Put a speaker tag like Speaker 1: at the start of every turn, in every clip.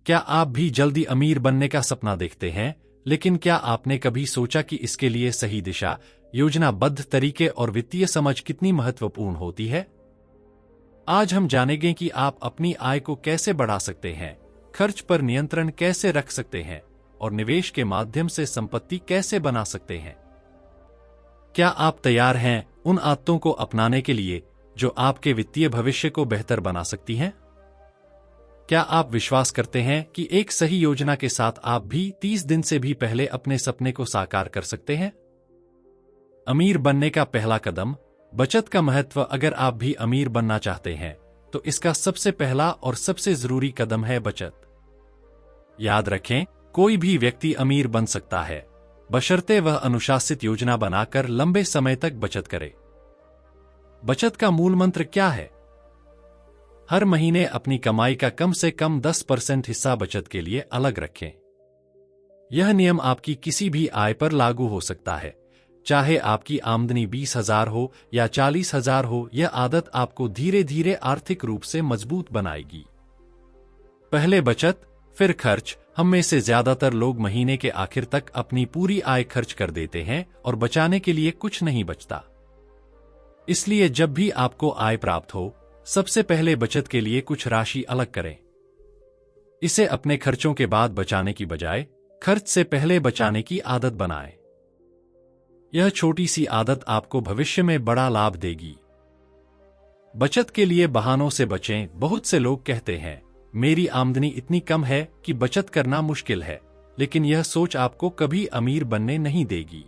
Speaker 1: क्या आप भी जल्दी अमीर बनने का सपना देखते हैं, लेकिन क्या आपने कभी सोचा कि इसके लिए सही दिशा, योजनाबद्ध तरीके और वित्तीय समझ कितनी महत्वपूर्ण होती है? आज हम जानेंगे कि आप अपनी आय को कैसे बढ़ा सकते हैं, खर्च पर नियंत्रण कैसे रख सकते हैं और निवेश के माध्यम से संपत्ति कैसे बना सकते हैं। क्या आप तैयार हैं उन आदतों को अपनाने के लिए जो आपके वित्तीय भविष्य को बेहतर बना सकती हैं? क्या आप विश्वास करते हैं कि एक सही योजना के साथ आप भी 30 दिन से भी पहले अपने सपने को साकार कर सकते हैं? अमीर बनने का पहला कदम, बचत का महत्व। अगर आप भी अमीर बनना चाहते हैं तो इसका सबसे पहला और सबसे जरूरी कदम है बचत। याद रखें, कोई भी व्यक्ति अमीर बन सकता है, बशर्ते वह अनुशासित योजना बनाकर लंबे समय तक बचत करे। बचत का मूल मंत्र क्या है? हर महीने अपनी कमाई का कम से कम 10% हिस्सा बचत के लिए अलग रखें। यह नियम आपकी किसी भी आय पर लागू हो सकता है, चाहे आपकी आमदनी 20,000 हो या 40,000 हो। यह आदत आपको धीरे धीरे आर्थिक रूप से मजबूत बनाएगी। पहले बचत, फिर खर्च। हम में से ज्यादातर लोग महीने के आखिर तक अपनी पूरी आय खर्च कर देते हैं और बचाने के लिए कुछ नहीं बचता। इसलिए जब भी आपको आय प्राप्त हो, सबसे पहले बचत के लिए कुछ राशि अलग करें। इसे अपने खर्चों के बाद बचाने की बजाय खर्च से पहले बचाने की आदत बनाएं। यह छोटी सी आदत आपको भविष्य में बड़ा लाभ देगी। बचत के लिए बहानों से बचें। बहुत से लोग कहते हैं, मेरी आमदनी इतनी कम है कि बचत करना मुश्किल है, लेकिन यह सोच आपको कभी अमीर बनने नहीं देगी।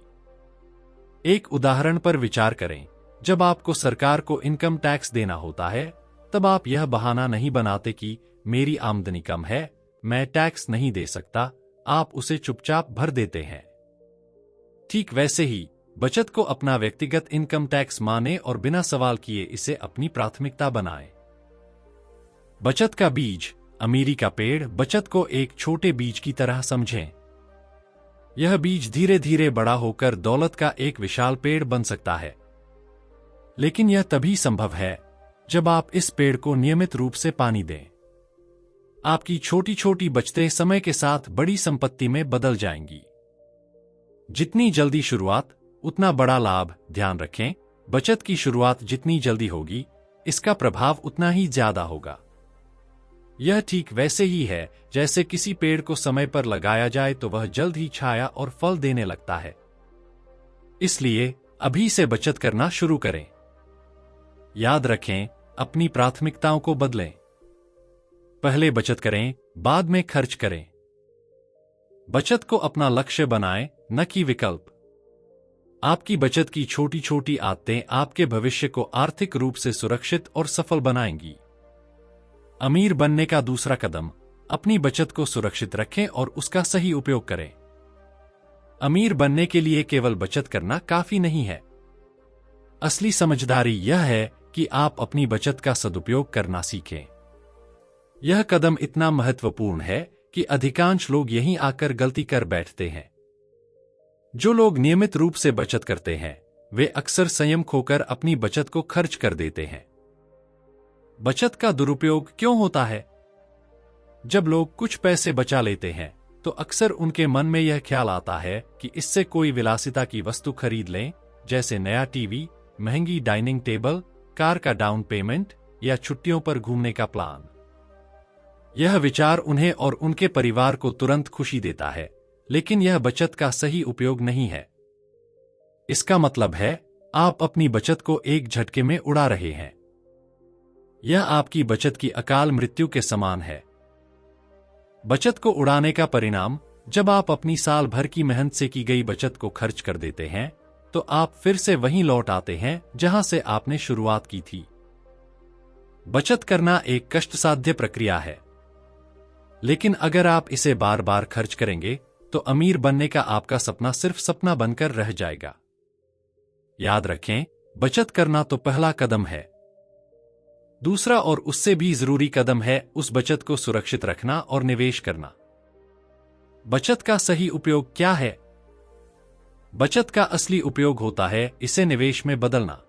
Speaker 1: एक उदाहरण पर विचार करें। जब आपको सरकार को इनकम टैक्स देना होता है, तब आप यह बहाना नहीं बनाते कि मेरी आमदनी कम है, मैं टैक्स नहीं दे सकता। आप उसे चुपचाप भर देते हैं। ठीक वैसे ही बचत को अपना व्यक्तिगत इनकम टैक्स माने और बिना सवाल किए इसे अपनी प्राथमिकता बनाएं। बचत का बीज, अमीरी का पेड़। बचत को एक छोटे बीज की तरह समझें। यह बीज धीरे धीरे बड़ा होकर दौलत का एक विशाल पेड़ बन सकता है, लेकिन यह तभी संभव है जब आप इस पेड़ को नियमित रूप से पानी दें। आपकी छोटी छोटी बचतें समय के साथ बड़ी संपत्ति में बदल जाएंगी। जितनी जल्दी शुरुआत, उतना बड़ा लाभ। ध्यान रखें, बचत की शुरुआत जितनी जल्दी होगी, इसका प्रभाव उतना ही ज्यादा होगा। यह ठीक वैसे ही है जैसे किसी पेड़ को समय पर लगाया जाए तो वह जल्द ही छाया और फल देने लगता है। इसलिए अभी से बचत करना शुरू करें। याद रखें, अपनी प्राथमिकताओं को बदलें। पहले बचत करें, बाद में खर्च करें। बचत को अपना लक्ष्य बनाएं, न कि विकल्प। आपकी बचत की छोटी छोटी आदतें आपके भविष्य को आर्थिक रूप से सुरक्षित और सफल बनाएंगी। अमीर बनने का दूसरा कदम, अपनी बचत को सुरक्षित रखें और उसका सही उपयोग करें। अमीर बनने के लिए केवल बचत करना काफी नहीं है। असली समझदारी यह है कि आप अपनी बचत का सदुपयोग करना सीखें। यह कदम इतना महत्वपूर्ण है कि अधिकांश लोग यहीं आकर गलती कर बैठते हैं। जो लोग नियमित रूप से बचत करते हैं, वे अक्सर संयम खोकर अपनी बचत को खर्च कर देते हैं। बचत का दुरुपयोग क्यों होता है? जब लोग कुछ पैसे बचा लेते हैं, तो अक्सर उनके मन में यह ख्याल आता है कि इससे कोई विलासिता की वस्तु खरीद लें, जैसे नया टीवी, महंगी डाइनिंग टेबल, कार का डाउन पेमेंट या छुट्टियों पर घूमने का प्लान। यह विचार उन्हें और उनके परिवार को तुरंत खुशी देता है, लेकिन यह बचत का सही उपयोग नहीं है। इसका मतलब है, आप अपनी बचत को एक झटके में उड़ा रहे हैं। यह आपकी बचत की अकाल मृत्यु के समान है। बचत को उड़ाने का परिणाम, जब आप अपनी साल भर की मेहनत से की गई बचत को खर्च कर देते हैं, तो आप फिर से वहीं लौट आते हैं जहां से आपने शुरुआत की थी। बचत करना एक कष्टसाध्य प्रक्रिया है, लेकिन अगर आप इसे बार बार खर्च करेंगे, तो अमीर बनने का आपका सपना सिर्फ सपना बनकर रह जाएगा। याद रखें, बचत करना तो पहला कदम है। दूसरा और उससे भी जरूरी कदम है उस बचत को सुरक्षित रखना और निवेश करना। बचत का सही उपयोग क्या है? बचत का असली उपयोग होता है इसे निवेश में बदलना।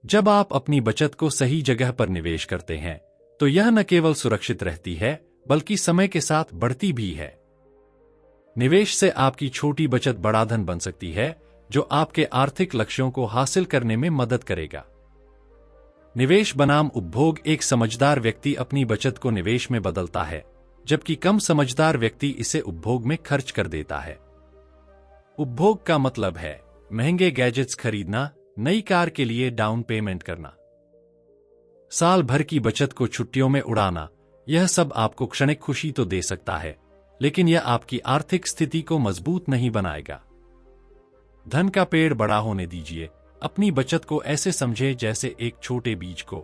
Speaker 1: जब आप अपनी बचत को सही जगह पर निवेश करते हैं, तो यह न केवल सुरक्षित रहती है, बल्कि समय के साथ बढ़ती भी है। निवेश से आपकी छोटी बचत बड़ा धन बन सकती है, जो आपके आर्थिक लक्ष्यों को हासिल करने में मदद करेगा। निवेश बनाम उपभोग। एक समझदार व्यक्ति अपनी बचत को निवेश में बदलता है, जबकि कम समझदार व्यक्ति इसे उपभोग में खर्च कर देता है। उपभोग का मतलब है महंगे गैजेट्स खरीदना, नई कार के लिए डाउन पेमेंट करना, साल भर की बचत को छुट्टियों में उड़ाना। यह सब आपको क्षणिक खुशी तो दे सकता है, लेकिन यह आपकी आर्थिक स्थिति को मजबूत नहीं बनाएगा। धन का पेड़ बड़ा होने दीजिए। अपनी बचत को ऐसे समझें जैसे एक छोटे बीज को।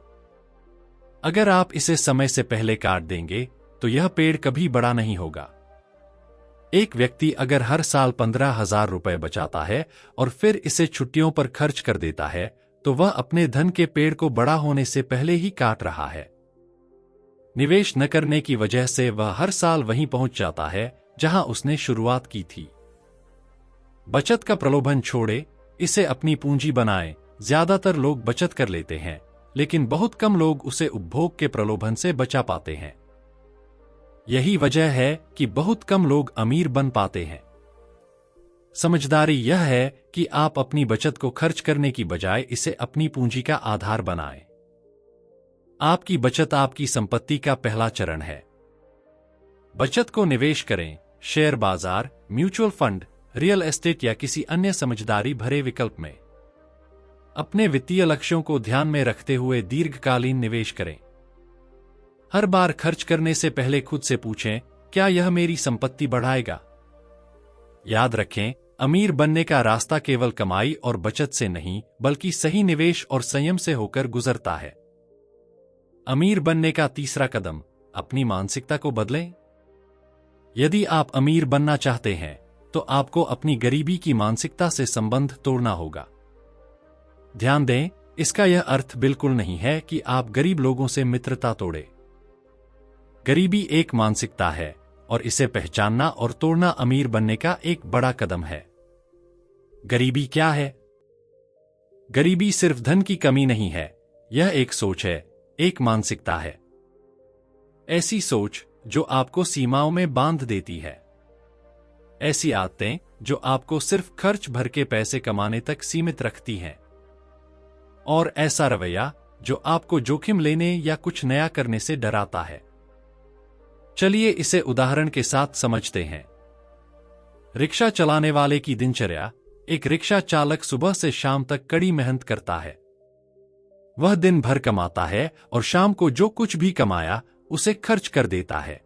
Speaker 1: अगर आप इसे समय से पहले काट देंगे तो यह पेड़ कभी बड़ा नहीं होगा। एक व्यक्ति अगर हर साल 15,000 रुपए बचाता है और फिर इसे छुट्टियों पर खर्च कर देता है, तो वह अपने धन के पेड़ को बड़ा होने से पहले ही काट रहा है। निवेश न करने की वजह से वह हर साल वहीं पहुंच जाता है जहां उसने शुरुआत की थी। बचत का प्रलोभन छोड़े, इसे अपनी पूंजी बनाएं। ज्यादातर लोग बचत कर लेते हैं, लेकिन बहुत कम लोग उसे उपभोग के प्रलोभन से बचा पाते हैं। यही वजह है कि बहुत कम लोग अमीर बन पाते हैं। समझदारी यह है कि आप अपनी बचत को खर्च करने की बजाय इसे अपनी पूंजी का आधार बनाएं। आपकी बचत आपकी संपत्ति का पहला चरण है। बचत को निवेश करें, शेयर बाजार, म्यूचुअल फंड, रियल एस्टेट या किसी अन्य समझदारी भरे विकल्प में। अपने वित्तीय लक्ष्यों को ध्यान में रखते हुए दीर्घकालीन निवेश करें। हर बार खर्च करने से पहले खुद से पूछें, क्या यह मेरी संपत्ति बढ़ाएगा? याद रखें, अमीर बनने का रास्ता केवल कमाई और बचत से नहीं, बल्कि सही निवेश और संयम से होकर गुजरता है। अमीर बनने का तीसरा कदम, अपनी मानसिकता को बदलें। यदि आप अमीर बनना चाहते हैं, तो आपको अपनी गरीबी की मानसिकता से संबंध तोड़ना होगा। ध्यान दें, इसका यह अर्थ बिल्कुल नहीं है कि आप गरीब लोगों से मित्रता तोड़ें। गरीबी एक मानसिकता है और इसे पहचानना और तोड़ना अमीर बनने का एक बड़ा कदम है। गरीबी क्या है? गरीबी सिर्फ धन की कमी नहीं है, यह एक सोच है, एक मानसिकता है। ऐसी सोच जो आपको सीमाओं में बांध देती है। ऐसी आदतें जो आपको सिर्फ खर्च भर के पैसे कमाने तक सीमित रखती हैं। और ऐसा रवैया जो आपको जोखिम लेने या कुछ नया करने से डराता है। चलिए इसे उदाहरण के साथ समझते हैं। रिक्शा चलाने वाले की दिनचर्या। एक रिक्शा चालक सुबह से शाम तक कड़ी मेहनत करता है। वह दिन भर कमाता है और शाम को जो कुछ भी कमाया उसे खर्च कर देता है।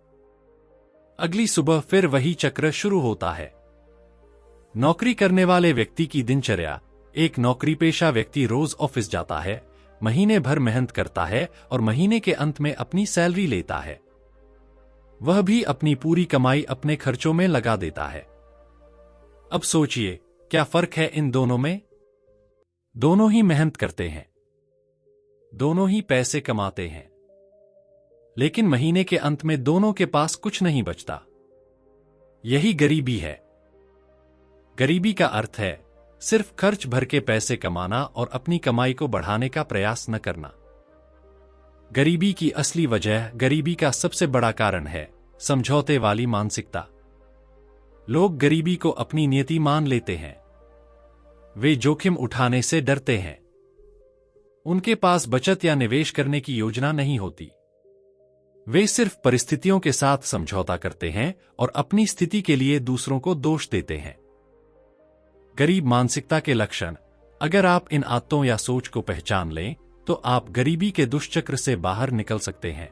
Speaker 1: अगली सुबह फिर वही चक्र शुरू होता है। नौकरी करने वाले व्यक्ति की दिनचर्या। एक नौकरीपेशा व्यक्ति रोज ऑफिस जाता है, महीने भर मेहनत करता है और महीने के अंत में अपनी सैलरी लेता है। वह भी अपनी पूरी कमाई अपने खर्चों में लगा देता है। अब सोचिए, क्या फर्क है इन दोनों में? दोनों ही मेहनत करते हैं, दोनों ही पैसे कमाते हैं, लेकिन महीने के अंत में दोनों के पास कुछ नहीं बचता। यही गरीबी है। गरीबी का अर्थ है सिर्फ खर्च भर के पैसे कमाना और अपनी कमाई को बढ़ाने का प्रयास न करना। गरीबी की असली वजह, गरीबी का सबसे बड़ा कारण है समझौते वाली मानसिकता। लोग गरीबी को अपनी नियति मान लेते हैं। वे जोखिम उठाने से डरते हैं। उनके पास बचत या निवेश करने की योजना नहीं होती। वे सिर्फ परिस्थितियों के साथ समझौता करते हैं और अपनी स्थिति के लिए दूसरों को दोष देते हैं। गरीब मानसिकता के लक्षण। अगर आप इन आदतों या सोच को पहचान लें, तो आप गरीबी के दुष्चक्र से बाहर निकल सकते हैं।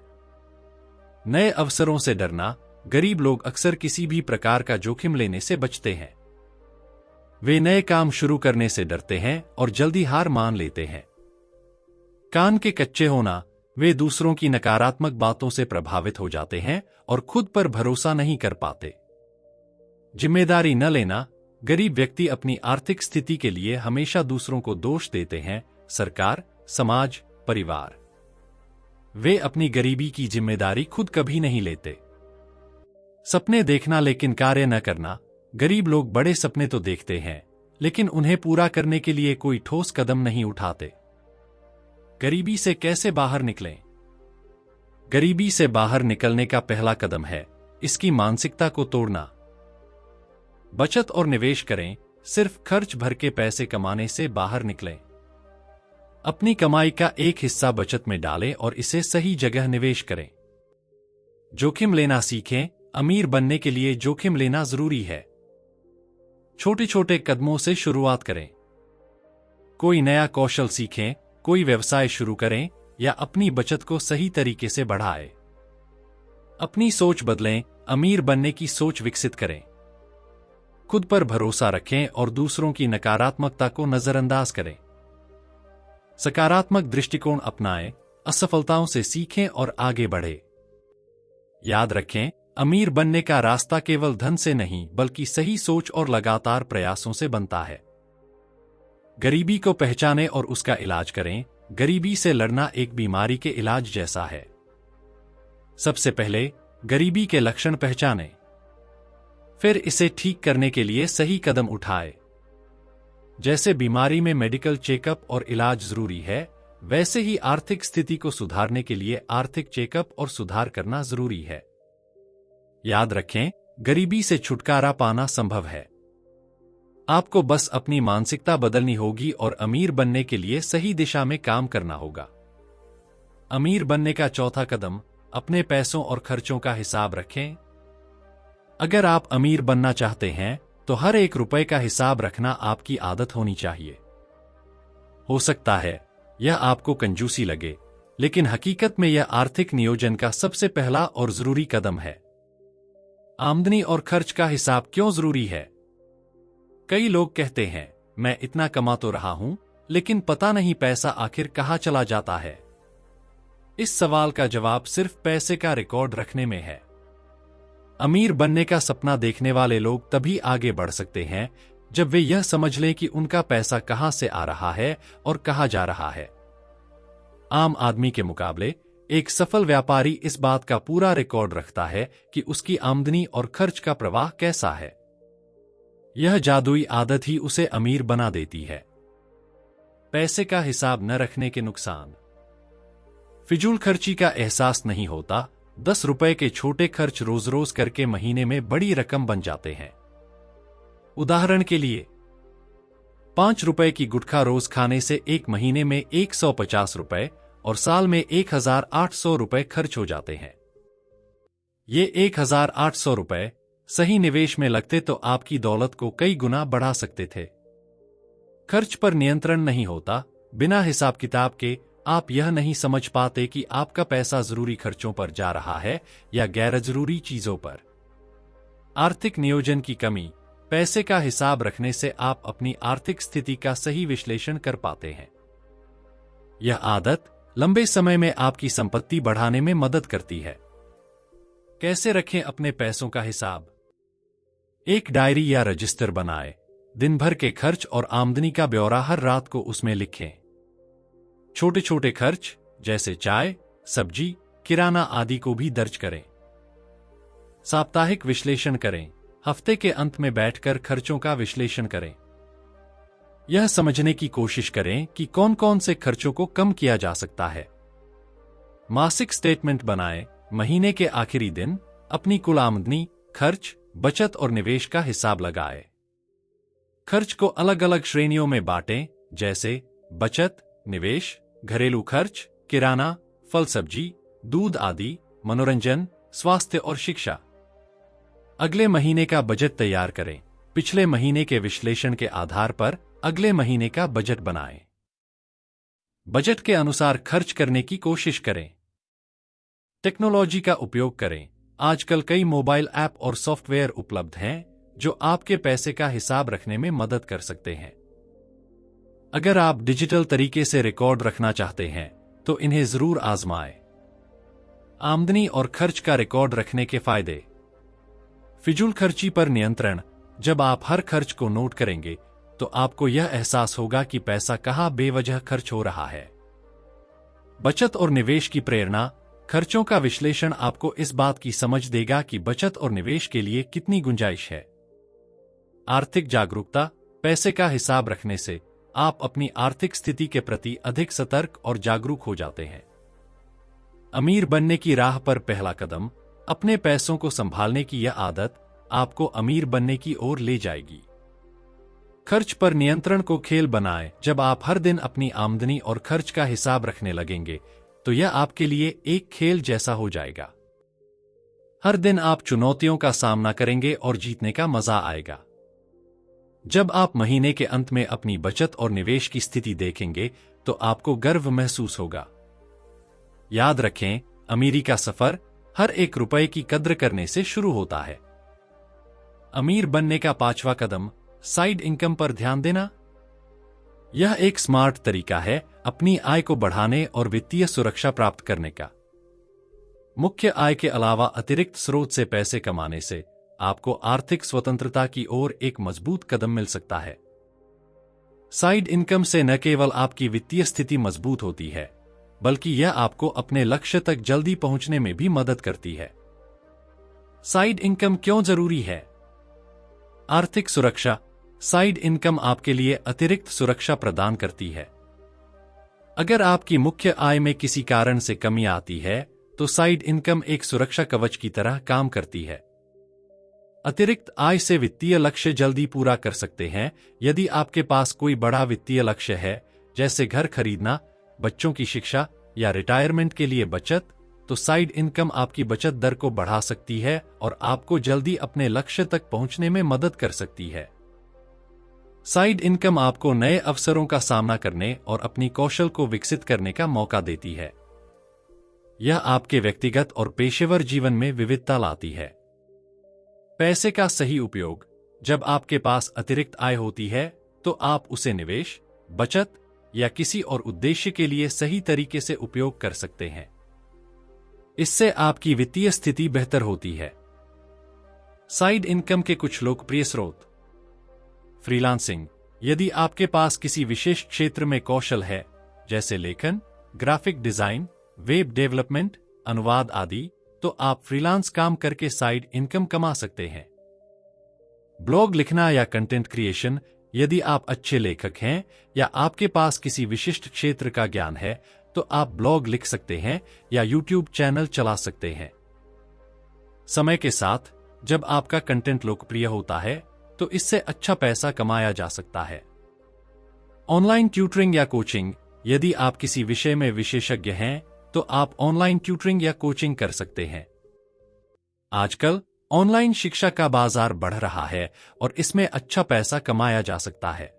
Speaker 1: नए अवसरों से डरना। गरीब लोग अक्सर किसी भी प्रकार का जोखिम लेने से बचते हैं। वे नए काम शुरू करने से डरते हैं और जल्दी हार मान लेते हैं। कान के कच्चे होना। वे दूसरों की नकारात्मक बातों से प्रभावित हो जाते हैं और खुद पर भरोसा नहीं कर पाते। जिम्मेदारी न लेना। गरीब व्यक्ति अपनी आर्थिक स्थिति के लिए हमेशा दूसरों को दोष देते हैं, सरकार, समाज, परिवार। वे अपनी गरीबी की जिम्मेदारी खुद कभी नहीं लेते। सपने देखना लेकिन कार्य न करना। गरीब लोग बड़े सपने तो देखते हैं, लेकिन उन्हें पूरा करने के लिए कोई ठोस कदम नहीं उठाते। गरीबी से कैसे बाहर निकलें? गरीबी से बाहर निकलने का पहला कदम है इसकी मानसिकता को तोड़ना। बचत और निवेश करें, सिर्फ खर्च भर के पैसे कमाने से बाहर निकलें। अपनी कमाई का एक हिस्सा बचत में डालें और इसे सही जगह निवेश करें। जोखिम लेना सीखें, अमीर बनने के लिए जोखिम लेना जरूरी है। छोटे छोटे कदमों से शुरुआत करें। कोई नया कौशल सीखें, कोई व्यवसाय शुरू करें या अपनी बचत को सही तरीके से बढ़ाएं। अपनी सोच बदलें, अमीर बनने की सोच विकसित करें। खुद पर भरोसा रखें और दूसरों की नकारात्मकता को नजरअंदाज करें। सकारात्मक दृष्टिकोण अपनाएं, असफलताओं से सीखें और आगे बढ़ें। याद रखें, अमीर बनने का रास्ता केवल धन से नहीं बल्कि सही सोच और लगातार प्रयासों से बनता है। गरीबी को पहचानें और उसका इलाज करें। गरीबी से लड़ना एक बीमारी के इलाज जैसा है। सबसे पहले गरीबी के लक्षण पहचानें, फिर इसे ठीक करने के लिए सही कदम उठाएं। जैसे बीमारी में मेडिकल चेकअप और इलाज जरूरी है, वैसे ही आर्थिक स्थिति को सुधारने के लिए आर्थिक चेकअप और सुधार करना जरूरी है। याद रखें, गरीबी से छुटकारा पाना संभव है। आपको बस अपनी मानसिकता बदलनी होगी और अमीर बनने के लिए सही दिशा में काम करना होगा। अमीर बनने का चौथा कदम, अपने पैसों और खर्चों का हिसाब रखें। अगर आप अमीर बनना चाहते हैं तो हर एक रुपए का हिसाब रखना आपकी आदत होनी चाहिए। हो सकता है यह आपको कंजूसी लगे, लेकिन हकीकत में यह आर्थिक नियोजन का सबसे पहला और जरूरी कदम है। आमदनी और खर्च का हिसाब क्यों जरूरी है? कई लोग कहते हैं, मैं इतना कमा तो रहा हूं, लेकिन पता नहीं पैसा आखिर कहां चला जाता है। इस सवाल का जवाब सिर्फ पैसे का रिकॉर्ड रखने में है। अमीर बनने का सपना देखने वाले लोग तभी आगे बढ़ सकते हैं जब वे यह समझ लें कि उनका पैसा कहां से आ रहा है और कहां जा रहा है। आम आदमी के मुकाबले एक सफल व्यापारी इस बात का पूरा रिकॉर्ड रखता है कि उसकी आमदनी और खर्च का प्रवाह कैसा है। यह जादुई आदत ही उसे अमीर बना देती है। पैसे का हिसाब न रखने के नुकसान। फिजूल खर्ची का एहसास नहीं होता। 10 रुपए के छोटे खर्च रोज रोज करके महीने में बड़ी रकम बन जाते हैं। उदाहरण के लिए 5 रुपए की गुटखा रोज खाने से एक महीने में 150 रुपए और साल में 1800 रुपए खर्च हो जाते हैं। ये 1800 रुपए सही निवेश में लगते तो आपकी दौलत को कई गुना बढ़ा सकते थे। खर्च पर नियंत्रण नहीं होता। बिना हिसाब किताब के आप यह नहीं समझ पाते कि आपका पैसा जरूरी खर्चों पर जा रहा है या गैर जरूरी चीजों पर। आर्थिक नियोजन की कमी। पैसे का हिसाब रखने से आप अपनी आर्थिक स्थिति का सही विश्लेषण कर पाते हैं। यह आदत लंबे समय में आपकी संपत्ति बढ़ाने में मदद करती है। कैसे रखें अपने पैसों का हिसाब? एक डायरी या रजिस्टर बनाएं। दिन भर के खर्च और आमदनी का ब्यौरा हर रात को उसमें लिखें। छोटे छोटे खर्च जैसे चाय, सब्जी, किराना आदि को भी दर्ज करें। साप्ताहिक विश्लेषण करें। हफ्ते के अंत में बैठकर खर्चों का विश्लेषण करें। यह समझने की कोशिश करें कि कौन कौन से खर्चों को कम किया जा सकता है। मासिक स्टेटमेंट बनाएं। महीने के आखिरी दिन अपनी कुल आमदनी, खर्च, बचत और निवेश का हिसाब लगाएं। खर्च को अलग अलग श्रेणियों में बांटें, जैसे बचत, निवेश, घरेलू खर्च, किराना, फल सब्जी, दूध आदि, मनोरंजन, स्वास्थ्य और शिक्षा। अगले महीने का बजट तैयार करें। पिछले महीने के विश्लेषण के आधार पर अगले महीने का बजट बनाएं। बजट के अनुसार खर्च करने की कोशिश करें। टेक्नोलॉजी का उपयोग करें। आजकल कई मोबाइल ऐप और सॉफ्टवेयर उपलब्ध हैं जो आपके पैसे का हिसाब रखने में मदद कर सकते हैं। अगर आप डिजिटल तरीके से रिकॉर्ड रखना चाहते हैं तो इन्हें जरूर आजमाएं। आमदनी और खर्च का रिकॉर्ड रखने के फायदे। फिजूल खर्ची पर नियंत्रण। जब आप हर खर्च को नोट करेंगे तो आपको यह एहसास होगा कि पैसा कहां बेवजह खर्च हो रहा है। बचत और निवेश की प्रेरणा। खर्चों का विश्लेषण आपको इस बात की समझ देगा कि बचत और निवेश के लिए कितनी गुंजाइश है। आर्थिक जागरूकता। पैसे का हिसाब रखने से आप अपनी आर्थिक स्थिति के प्रति अधिक सतर्क और जागरूक हो जाते हैं। अमीर बनने की राह पर पहला कदम, अपने पैसों को संभालने की यह आदत आपको अमीर बनने की ओर ले जाएगी। खर्च पर नियंत्रण को खेल बनाएं। जब आप हर दिन अपनी आमदनी और खर्च का हिसाब रखने लगेंगे, तो यह आपके लिए एक खेल जैसा हो जाएगा। हर दिन आप चुनौतियों का सामना करेंगे और जीतने का मजा आएगा। जब आप महीने के अंत में अपनी बचत और निवेश की स्थिति देखेंगे, तो आपको गर्व महसूस होगा। याद रखें, अमीरी का सफर हर एक रुपए की कद्र करने से शुरू होता है। अमीर बनने का पांचवा कदम, साइड इनकम पर ध्यान देना। यह एक स्मार्ट तरीका है अपनी आय को बढ़ाने और वित्तीय सुरक्षा प्राप्त करने का। मुख्य आय के अलावा अतिरिक्त स्रोत से पैसे कमाने से आपको आर्थिक स्वतंत्रता की ओर एक मजबूत कदम मिल सकता है। साइड इनकम से न केवल आपकी वित्तीय स्थिति मजबूत होती है, बल्कि यह आपको अपने लक्ष्य तक जल्दी पहुंचने में भी मदद करती है। साइड इनकम क्यों जरूरी है? आर्थिक सुरक्षा। साइड इनकम आपके लिए अतिरिक्त सुरक्षा प्रदान करती है। अगर आपकी मुख्य आय में किसी कारण से कमी आती है, तो साइड इनकम एक सुरक्षा कवच की तरह काम करती है। अतिरिक्त आय से वित्तीय लक्ष्य जल्दी पूरा कर सकते हैं। यदि आपके पास कोई बड़ा वित्तीय लक्ष्य है, जैसे घर खरीदना, बच्चों की शिक्षा या रिटायरमेंट के लिए बचत, तो साइड इनकम आपकी बचत दर को बढ़ा सकती है और आपको जल्दी अपने लक्ष्य तक पहुंचने में मदद कर सकती है। साइड इनकम आपको नए अवसरों का सामना करने और अपनी कौशल को विकसित करने का मौका देती है। यह आपके व्यक्तिगत और पेशेवर जीवन में विविधता लाती है। पैसे का सही उपयोग। जब आपके पास अतिरिक्त आय होती है, तो आप उसे निवेश, बचत या किसी और उद्देश्य के लिए सही तरीके से उपयोग कर सकते हैं। इससे आपकी वित्तीय स्थिति बेहतर होती है। साइड इनकम के कुछ लोकप्रिय स्रोत। फ्रीलांसिंग। यदि आपके पास किसी विशेष क्षेत्र में कौशल है, जैसे लेखन, ग्राफिक डिजाइन, वेब डेवलपमेंट, अनुवाद आदि, तो आप फ्रीलांस काम करके साइड इनकम कमा सकते हैं। ब्लॉग लिखना या कंटेंट क्रिएशन। यदि आप अच्छे लेखक हैं या आपके पास किसी विशिष्ट क्षेत्र का ज्ञान है, तो आप ब्लॉग लिख सकते हैं या यूट्यूब चैनल चला सकते हैं। समय के साथ जब आपका कंटेंट लोकप्रिय होता है, तो इससे अच्छा पैसा कमाया जा सकता है। ऑनलाइन ट्यूटरिंग या कोचिंग। यदि आप किसी विषय में विशेषज्ञ हैं, तो आप ऑनलाइन ट्यूटरिंग या कोचिंग कर सकते हैं। आजकल ऑनलाइन शिक्षा का बाजार बढ़ रहा है और इसमें अच्छा पैसा कमाया जा सकता है।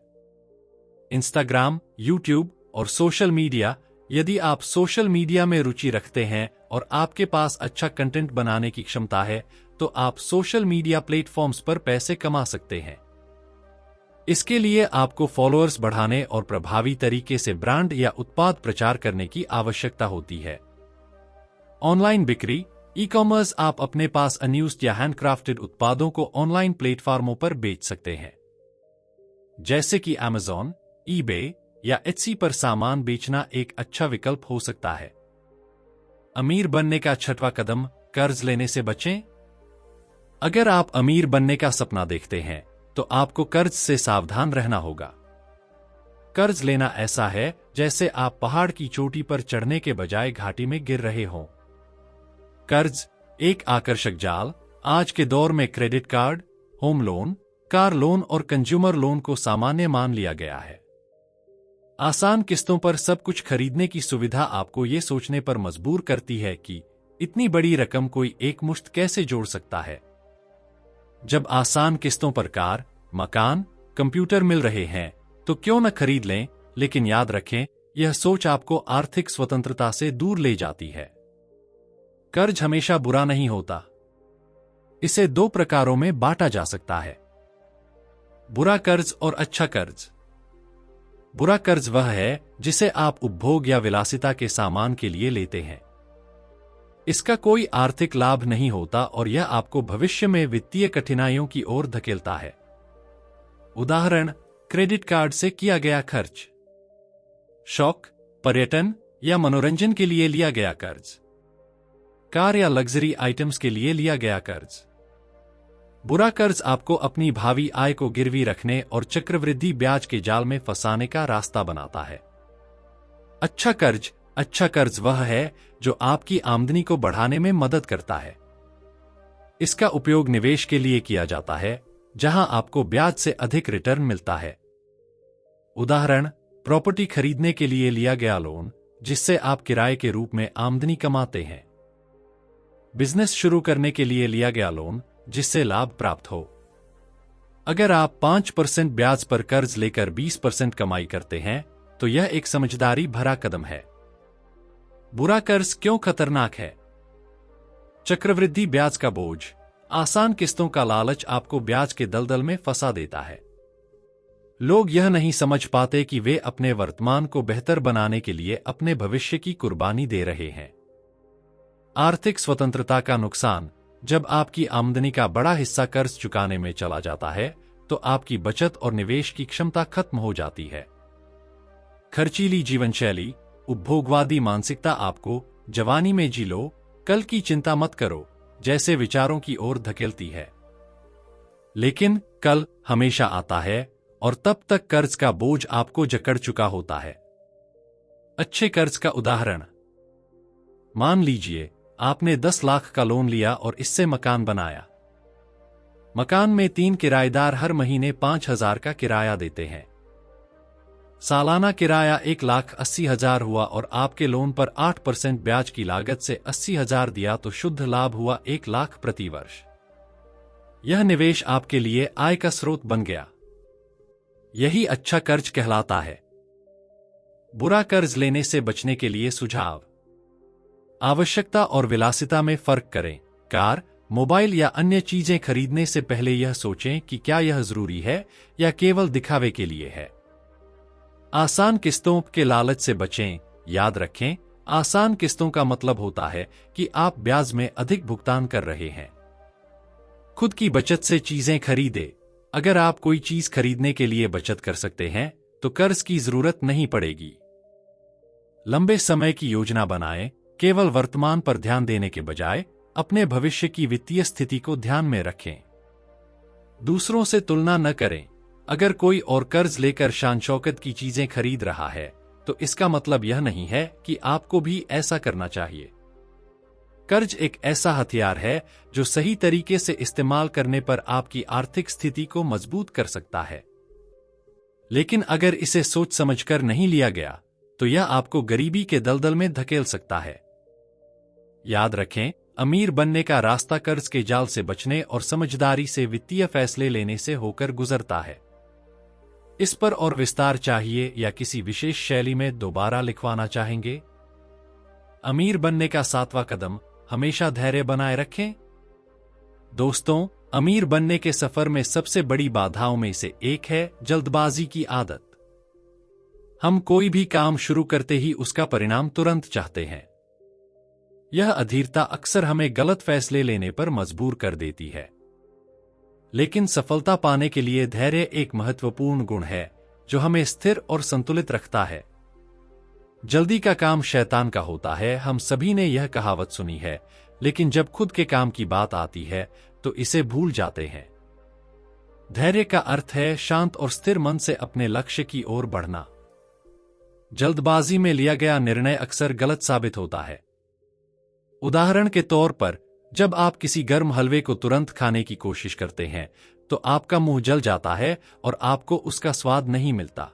Speaker 1: इंस्टाग्राम, यूट्यूब और सोशल मीडिया। यदि आप सोशल मीडिया में रुचि रखते हैं और आपके पास अच्छा कंटेंट बनाने की क्षमता है, तो आप सोशल मीडिया प्लेटफॉर्म्स पर पैसे कमा सकते हैं। इसके लिए आपको फॉलोअर्स बढ़ाने और प्रभावी तरीके से ब्रांड या उत्पाद प्रचार करने की आवश्यकता होती है। ऑनलाइन बिक्री, ई कॉमर्स। आप अपने पास अनयूज्ड या हैंडक्राफ्टेड उत्पादों को ऑनलाइन प्लेटफॉर्मों पर बेच सकते हैं, जैसे कि Amazon, eBay या Etsy पर सामान बेचना एक अच्छा विकल्प हो सकता है। अमीर बनने का छठवां कदम, कर्ज लेने से बचें। अगर आप अमीर बनने का सपना देखते हैं, तो आपको कर्ज से सावधान रहना होगा। कर्ज लेना ऐसा है जैसे आप पहाड़ की चोटी पर चढ़ने के बजाय घाटी में गिर रहे हों। कर्ज एक आकर्षक जाल। आज के दौर में credit card, home loan, car loan और कंज्यूमर लोन को सामान्य मान लिया गया है। आसान किस्तों पर सब कुछ खरीदने की सुविधा आपको ये सोचने पर मजबूर करती है कि इतनी बड़ी रकम कोई एक मुश्त कैसे जोड़ सकता है। जब आसान किस्तों पर कार, मकान, कंप्यूटर मिल रहे हैं, तो क्यों न खरीद लें। लेकिन याद रखें, यह सोच आपको आर्थिक स्वतंत्रता से दूर ले जाती है। कर्ज हमेशा बुरा नहीं होता। इसे दो प्रकारों में बांटा जा सकता है, बुरा कर्ज और अच्छा कर्ज। बुरा कर्ज वह है जिसे आप उपभोग या विलासिता के सामान के लिए लेते हैं। इसका कोई आर्थिक लाभ नहीं होता और यह आपको भविष्य में वित्तीय कठिनाइयों की ओर धकेलता है। उदाहरण, क्रेडिट कार्ड से किया गया खर्च, शौक, पर्यटन या मनोरंजन के लिए लिया गया कर्ज, कार या लग्जरी आइटम्स के लिए लिया गया कर्ज। बुरा कर्ज आपको अपनी भावी आय को गिरवी रखने और चक्रवृद्धि ब्याज के जाल में फंसाने का रास्ता बनाता है। अच्छा कर्ज अच्छा कर्ज वह है जो आपकी आमदनी को बढ़ाने में मदद करता है। इसका उपयोग निवेश के लिए किया जाता है, जहां आपको ब्याज से अधिक रिटर्न मिलता है। उदाहरण, प्रॉपर्टी खरीदने के लिए लिया गया लोन, जिससे आप किराए के रूप में आमदनी कमाते हैं। बिजनेस शुरू करने के लिए लिया गया लोन, जिससे लाभ प्राप्त हो। अगर आप 5% ब्याज पर कर्ज लेकर 20% कमाई करते हैं, तो यह एक समझदारी भरा कदम है। बुरा कर्ज क्यों खतरनाक है? चक्रवृद्धि ब्याज का बोझ, आसान किस्तों का लालच आपको ब्याज के दलदल में फंसा देता है। लोग यह नहीं समझ पाते कि वे अपने वर्तमान को बेहतर बनाने के लिए अपने भविष्य की कुर्बानी दे रहे हैं। आर्थिक स्वतंत्रता का नुकसान, जब आपकी आमदनी का बड़ा हिस्सा कर्ज चुकाने में चला जाता है, तो आपकी बचत और निवेश की क्षमता खत्म हो जाती है। खर्चीली जीवनशैली, उपभोगवादी मानसिकता आपको जवानी में जी लो, कल की चिंता मत करो जैसे विचारों की ओर धकेलती है। लेकिन कल हमेशा आता है और तब तक कर्ज का बोझ आपको जकड़ चुका होता है। अच्छे कर्ज का उदाहरण, मान लीजिए आपने 10 लाख का लोन लिया और इससे मकान बनाया। मकान में 3 किराएदार हर महीने 5,000 का किराया देते हैं। सालाना किराया 1,80,000 हुआ और आपके लोन पर 8% ब्याज की लागत से 80,000 दिया तो शुद्ध लाभ हुआ 1 लाख प्रति वर्ष। यह निवेश आपके लिए आय का स्रोत बन गया। यही अच्छा कर्ज कहलाता है। बुरा कर्ज लेने से बचने के लिए सुझाव, आवश्यकता और विलासिता में फर्क करें। कार, मोबाइल या अन्य चीजें खरीदने से पहले यह सोचें कि क्या यह जरूरी है या केवल दिखावे के लिए है। आसान किस्तों के लालच से बचें। याद रखें, आसान किस्तों का मतलब होता है कि आप ब्याज में अधिक भुगतान कर रहे हैं। खुद की बचत से चीजें खरीदें। अगर आप कोई चीज खरीदने के लिए बचत कर सकते हैं, तो कर्ज की जरूरत नहीं पड़ेगी। लंबे समय की योजना बनाएं। केवल वर्तमान पर ध्यान देने के बजाय अपने भविष्य की वित्तीय स्थिति को ध्यान में रखें। दूसरों से तुलना न करें। अगर कोई और कर्ज लेकर शान शौकत की चीजें खरीद रहा है, तो इसका मतलब यह नहीं है कि आपको भी ऐसा करना चाहिए। कर्ज एक ऐसा हथियार है जो सही तरीके से इस्तेमाल करने पर आपकी आर्थिक स्थिति को मजबूत कर सकता है। लेकिन अगर इसे सोच समझकर नहीं लिया गया, तो यह आपको गरीबी के दलदल में धकेल सकता है। याद रखें, अमीर बनने का रास्ता कर्ज के जाल से बचने और समझदारी से वित्तीय फैसले लेने से होकर गुजरता है। इस पर और विस्तार चाहिए या किसी विशेष शैली में दोबारा लिखवाना चाहेंगे? अमीर बनने का 7वां कदम, हमेशा धैर्य बनाए रखें। दोस्तों, अमीर बनने के सफर में सबसे बड़ी बाधाओं में से एक है जल्दबाजी की आदत। हम कोई भी काम शुरू करते ही उसका परिणाम तुरंत चाहते हैं। यह अधीरता अक्सर हमें गलत फैसले लेने पर मजबूर कर देती है। लेकिन सफलता पाने के लिए धैर्य एक महत्वपूर्ण गुण है जो हमें स्थिर और संतुलित रखता है। जल्दी का काम शैतान का होता है, हम सभी ने यह कहावत सुनी है, लेकिन जब खुद के काम की बात आती है तो इसे भूल जाते हैं। धैर्य का अर्थ है शांत और स्थिर मन से अपने लक्ष्य की ओर बढ़ना। जल्दबाजी में लिया गया निर्णय अक्सर गलत साबित होता है। उदाहरण के तौर पर, जब आप किसी गर्म हलवे को तुरंत खाने की कोशिश करते हैं, तो आपका मुंह जल जाता है और आपको उसका स्वाद नहीं मिलता।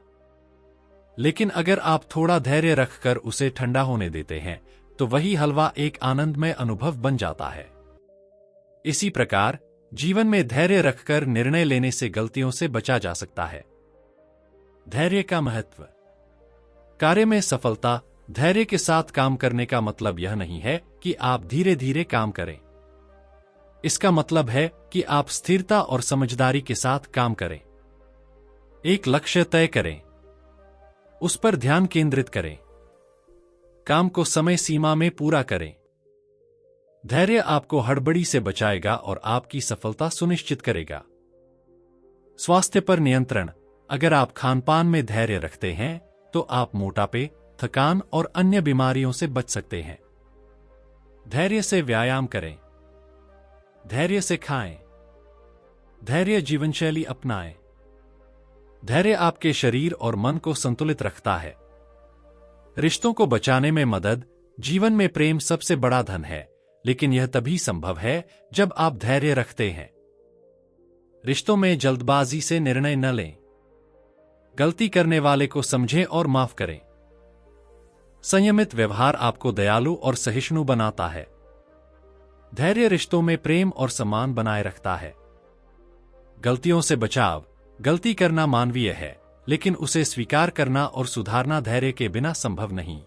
Speaker 1: लेकिन अगर आप थोड़ा धैर्य रखकर उसे ठंडा होने देते हैं, तो वही हलवा एक आनंदमय अनुभव बन जाता है। इसी प्रकार, जीवन में धैर्य रखकर निर्णय लेने से गलतियों से बचा जा सकता है। धैर्य का महत्व, कार्य में सफलता। धैर्य के साथ काम करने का मतलब यह नहीं है कि आप धीरे धीरे काम करें। इसका मतलब है कि आप स्थिरता और समझदारी के साथ काम करें। एक लक्ष्य तय करें, उस पर ध्यान केंद्रित करें, काम को समय सीमा में पूरा करें। धैर्य आपको हड़बड़ी से बचाएगा और आपकी सफलता सुनिश्चित करेगा। स्वास्थ्य पर नियंत्रण। अगर आप खानपान में धैर्य रखते हैं, तो आप मोटापे, थकान और अन्य बीमारियों से बच सकते हैं। धैर्य से व्यायाम करें, धैर्य से खाएं, धैर्य जीवनशैली अपनाएं। धैर्य आपके शरीर और मन को संतुलित रखता है। रिश्तों को बचाने में मदद। जीवन में प्रेम सबसे बड़ा धन है, लेकिन यह तभी संभव है जब आप धैर्य रखते हैं। रिश्तों में जल्दबाजी से निर्णय न लें। गलती करने वाले को समझें और माफ करें। संयमित व्यवहार आपको दयालु और सहिष्णु बनाता है। धैर्य रिश्तों में प्रेम और सम्मान बनाए रखता है। गलतियों से बचाव। गलती करना मानवीय है, लेकिन उसे स्वीकार करना और सुधारना धैर्य के बिना संभव नहीं।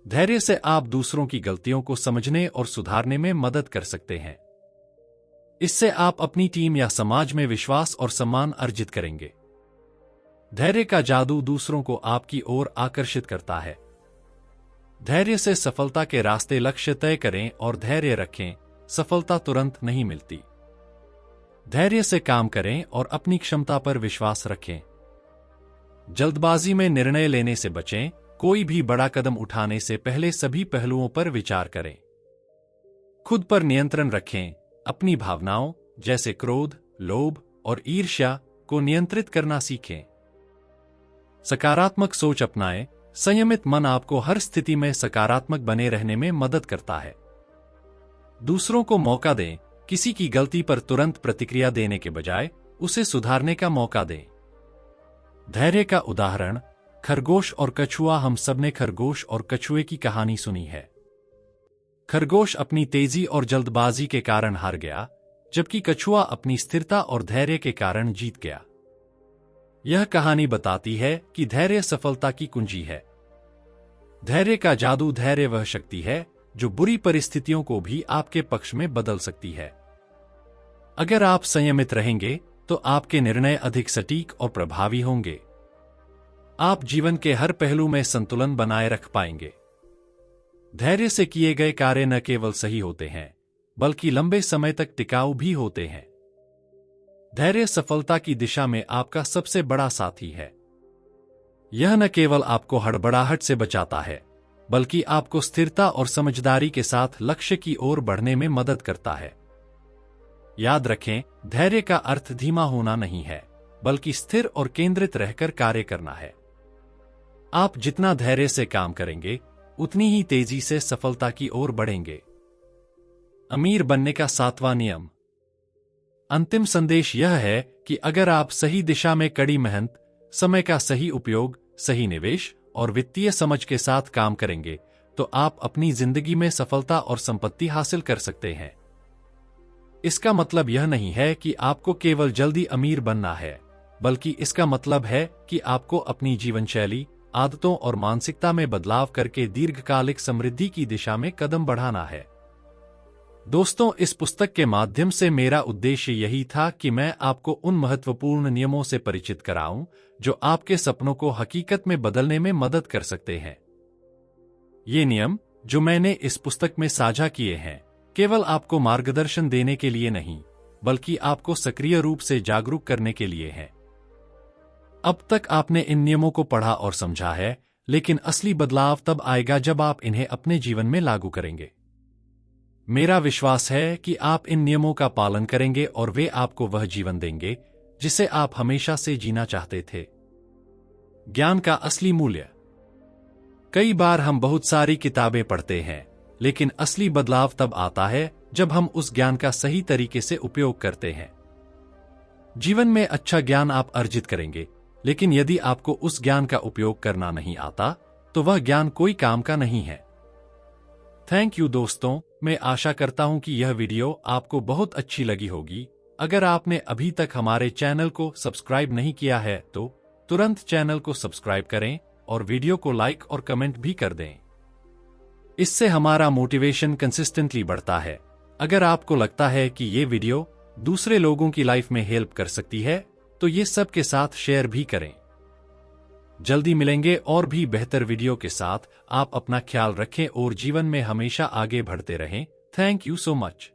Speaker 1: धैर्य से आप दूसरों की गलतियों को समझने और सुधारने में मदद कर सकते हैं। इससे आप अपनी टीम या समाज में विश्वास और सम्मान अर्जित करेंगे। धैर्य का जादू दूसरों को आपकी ओर आकर्षित करता है। धैर्य से सफलता के रास्ते। लक्ष्य तय करें और धैर्य रखें। सफलता तुरंत नहीं मिलती। धैर्य से काम करें और अपनी क्षमता पर विश्वास रखें। जल्दबाजी में निर्णय लेने से बचें। कोई भी बड़ा कदम उठाने से पहले सभी पहलुओं पर विचार करें। खुद पर नियंत्रण रखें। अपनी भावनाओं जैसे क्रोध, लोभ और ईर्ष्या को नियंत्रित करना सीखें। सकारात्मक सोच अपनाएं। संयमित मन आपको हर स्थिति में सकारात्मक बने रहने में मदद करता है। दूसरों को मौका दें। किसी की गलती पर तुरंत प्रतिक्रिया देने के बजाय उसे सुधारने का मौका दें। धैर्य का उदाहरण खरगोश और कछुआ। हम सबने खरगोश और कछुए की कहानी सुनी है। खरगोश अपनी तेजी और जल्दबाजी के कारण हार गया, जबकि कछुआ अपनी स्थिरता और धैर्य के कारण जीत गया। यह कहानी बताती है कि धैर्य सफलता की कुंजी है। धैर्य का जादू। धैर्य वह शक्ति है जो बुरी परिस्थितियों को भी आपके पक्ष में बदल सकती है। अगर आप संयमित रहेंगे तो आपके निर्णय अधिक सटीक और प्रभावी होंगे। आप जीवन के हर पहलू में संतुलन बनाए रख पाएंगे। धैर्य से किए गए कार्य न केवल सही होते हैं, बल्कि लंबे समय तक टिकाऊ भी होते हैं। धैर्य सफलता की दिशा में आपका सबसे बड़ा साथी है। यह न केवल आपको हड़बड़ाहट से बचाता है, बल्कि आपको स्थिरता और समझदारी के साथ लक्ष्य की ओर बढ़ने में मदद करता है। याद रखें, धैर्य का अर्थ धीमा होना नहीं है, बल्कि स्थिर और केंद्रित रहकर कार्य करना है। आप जितना धैर्य से काम करेंगे, उतनी ही तेजी से सफलता की ओर बढ़ेंगे। अमीर बनने का 7वां नियम। अंतिम संदेश यह है कि अगर आप सही दिशा में कड़ी मेहनत, समय का सही उपयोग, सही निवेश और वित्तीय समझ के साथ काम करेंगे, तो आप अपनी जिंदगी में सफलता और संपत्ति हासिल कर सकते हैं। इसका मतलब यह नहीं है कि आपको केवल जल्दी अमीर बनना है, बल्कि इसका मतलब है कि आपको अपनी जीवन शैली, आदतों और मानसिकता में बदलाव करके दीर्घकालिक समृद्धि की दिशा में कदम बढ़ाना है। दोस्तों, इस पुस्तक के माध्यम से मेरा उद्देश्य यही था कि मैं आपको उन महत्वपूर्ण नियमों से परिचित कराऊं जो आपके सपनों को हकीकत में बदलने में मदद कर सकते हैं। ये नियम जो मैंने इस पुस्तक में साझा किए हैं, केवल आपको मार्गदर्शन देने के लिए नहीं, बल्कि आपको सक्रिय रूप से जागरूक करने के लिए हैं। अब तक आपने इन नियमों को पढ़ा और समझा है, लेकिन असली बदलाव तब आएगा जब आप इन्हें अपने जीवन में लागू करेंगे। मेरा विश्वास है कि आप इन नियमों का पालन करेंगे और वे आपको वह जीवन देंगे जिसे आप हमेशा से जीना चाहते थे। ज्ञान का असली मूल्य। कई बार हम बहुत सारी किताबें पढ़ते हैं, लेकिन असली बदलाव तब आता है जब हम उस ज्ञान का सही तरीके से उपयोग करते हैं। जीवन में अच्छा ज्ञान आप अर्जित करेंगे, लेकिन यदि आपको उस ज्ञान का उपयोग करना नहीं आता, तो वह ज्ञान कोई काम का नहीं है। थैंक यू दोस्तों, मैं आशा करता हूं कि यह वीडियो आपको बहुत अच्छी लगी होगी। अगर आपने अभी तक हमारे चैनल को सब्सक्राइब नहीं किया है तो तुरंत चैनल को सब्सक्राइब करें और वीडियो को लाइक और कमेंट भी कर दें। इससे हमारा मोटिवेशन कंसिस्टेंटली बढ़ता है। अगर आपको लगता है कि ये वीडियो दूसरे लोगों की लाइफ में हेल्प कर सकती है, तो ये सबके साथ शेयर भी करें। जल्दी मिलेंगे और भी बेहतर वीडियो के साथ। आप अपना ख्याल रखें और जीवन में हमेशा आगे बढ़ते रहें। Thank you so much.